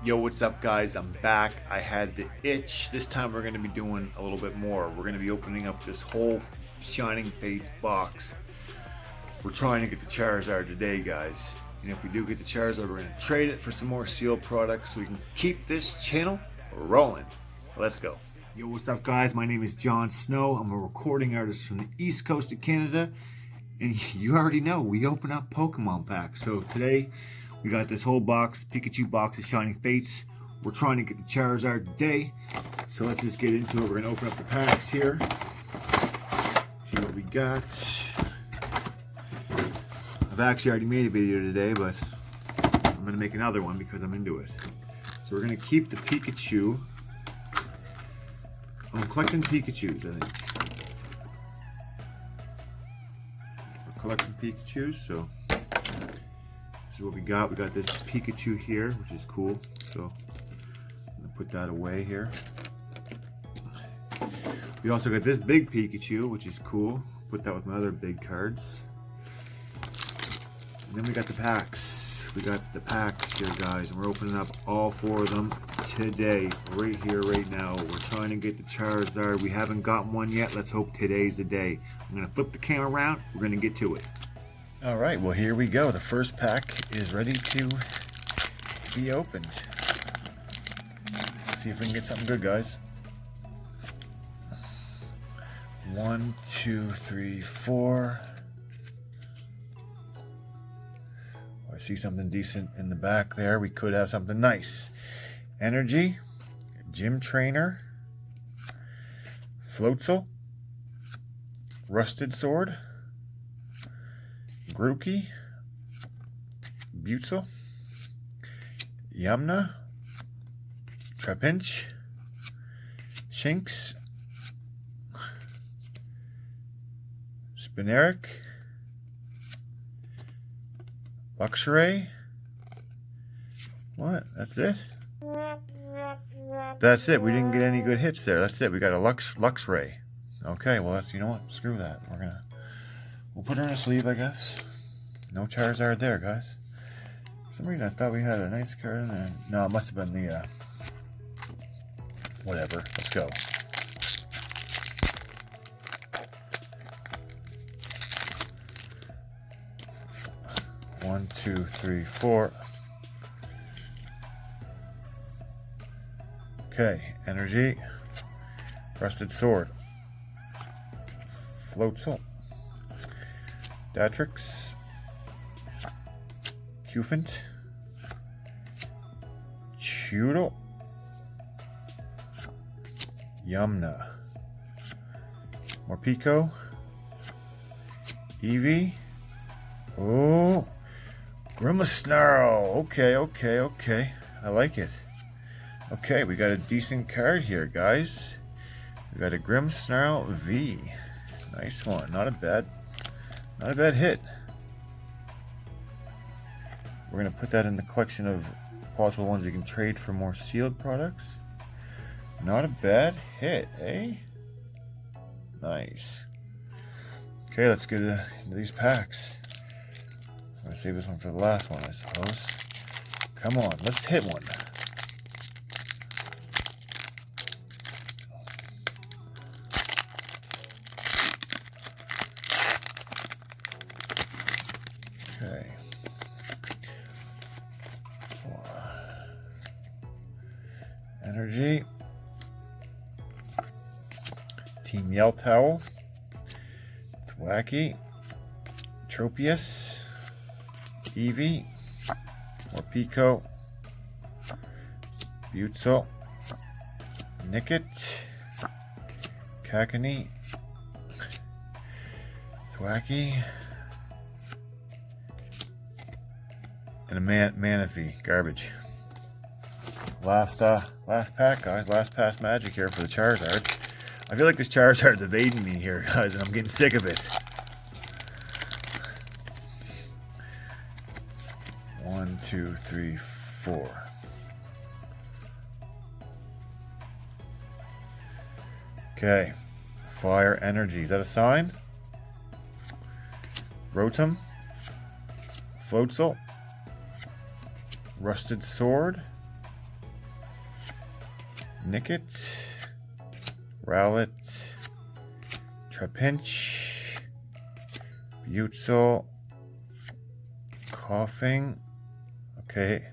Yo, what's up, guys? I'm back. I had the itch. This time we're going to be doing a little bit more. We're going to be opening up this whole Shining Fates box. We're trying to get the Charizard today, guys. And if we do get the Charizard, we're going to trade it for some more sealed products so we can keep this channel rolling. Let's go. Yo, what's up, guys? My name is Jon Snow. I'm a recording artist from the East Coast of Canada. And you already know, we open up Pokemon packs. So today, we got this whole box, Pikachu box of Shining Fates. We're trying to get the Charizard today. So let's just get into it. We're going to open up the packs here. See what we got. I've actually already made a video today, but I'm going to make another one because I'm into it. So we're going to keep the Pikachu. I'm collecting Pikachus, I think. We're collecting Pikachus, so this is what we got. We got this Pikachu here, which is cool. So I'm gonna put that away here. We also got this big Pikachu, which is cool. Put that with my other big cards. And then we got the packs. We got the packs here, guys, and we're opening up all 4 of them today, right here, right now. We're trying to get the Charizard. We haven't gotten one yet. Let's hope today's the day. I'm gonna flip the camera around. We're gonna get to it. All right, well, here we go. The first pack is ready to be opened. Let's see if we can get something good, guys. 1, 2, 3, 4. I see something decent in the back there. We could have something nice. Energy, Gym Trainer, Floatzel, Rusted Sword, Grookey, Butzel, Yamna, Trapinch, Shinx, Spinarak, Luxray. What? That's it? That's it. We didn't get any good hits there. That's it. We got a Luxray. Okay, well, that's, you know what? Screw that. We'll put her in a sleeve, I guess. No Charizard there, guys. For some reason, I thought we had a nice card in there. No, it must have been the, whatever. Let's go. One, 2, 3, 4. Okay, Energy, Rusted Sword, Floatzel, Datrix, Cufant, Chudel, Yamna, Morpeko, Eevee. Oh, Grimace-Snarl. Okay. I like it. Okay, we got a decent card here, guys. We got a Grimace-Snarl V. Nice one. Not a bad hit. We're gonna put that in the collection of possible ones we can trade for more sealed products. Not a bad hit, eh? Nice. Okay, let's get into these packs. I'm gonna save this one for the last one, I suppose. Come on, let's hit one. Okay. 4. Energy. Team Yell Towel. Thwacky. Tropius. Eevee. Morpeko. Butzel. Nickit. Kakani. Thwacky. And a Manaphy. Garbage. Last pack, guys. Last pass magic here for the Charizard. I feel like this Charizard's evading me here, guys, and I'm getting sick of it. 1, 2, 3, 4. Okay. Fire Energy. Is that a sign? Rotom. Floatzel. Rusted Sword. Nickit, Rowlet, Trapinch, Butzel, Coughing. Okay.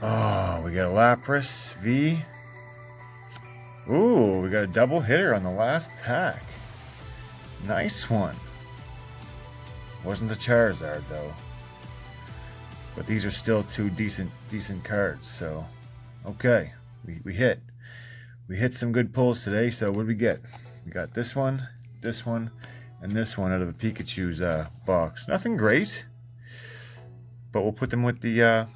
Oh, we got a Lapras V. Ooh, we got a double hitter on the last pack. Nice one. Wasn't the Charizard though. But these are still two decent cards, so okay. We hit some good pulls today. So what did we get? We got this one, and this one out of a Pikachu's box. Nothing great, but we'll put them with the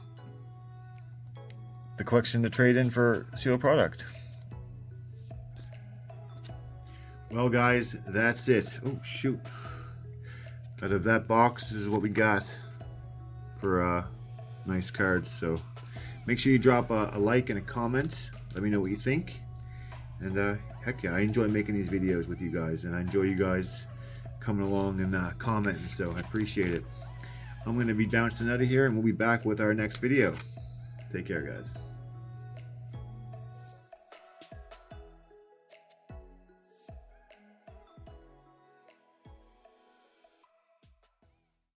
collection to trade in for sealed product. Well, guys, that's it. Oh shoot! Out of that box, this is what we got for nice cards. So make sure you drop a like and a comment. Let me know what you think. And heck yeah, I enjoy making these videos with you guys, and I enjoy you guys coming along and commenting, so I appreciate it. I'm going to be bouncing out of here, and we'll be back with our next video. Take care, guys.